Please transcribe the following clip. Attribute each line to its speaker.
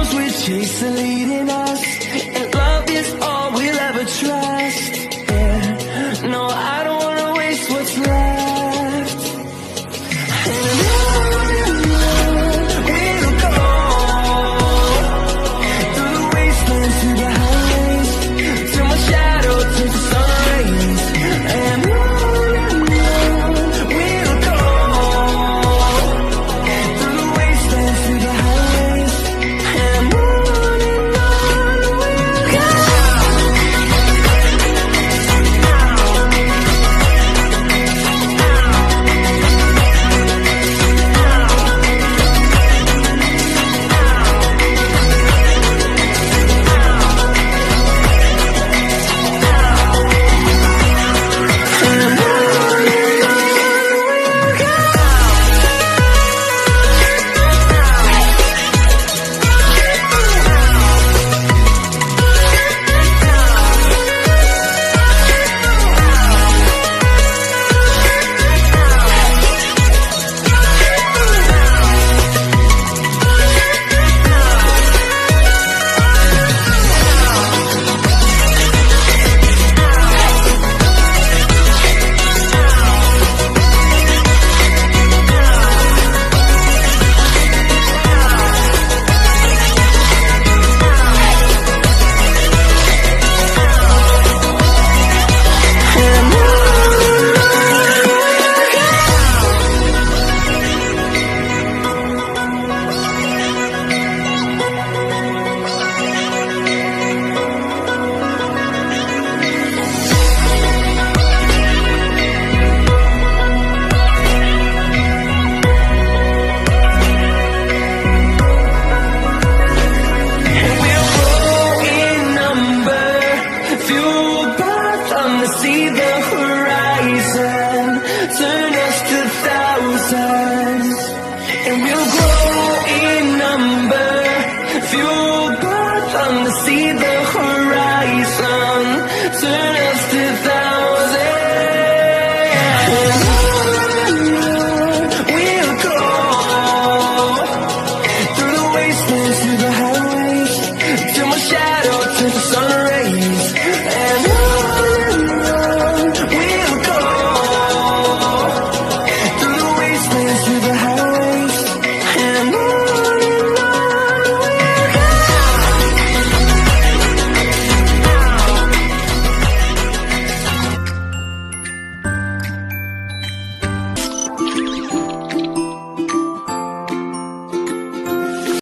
Speaker 1: storms we chase are leading us, and love is all we'll ever trust. Yeah, no, I don't wanna waste what's left. And we'll go through the wastelands, through the highways, till my shadow turns to sun rays. And we'll go through the wastelands, through the highways, and on we'll go. See the horizon, turn us to thousands.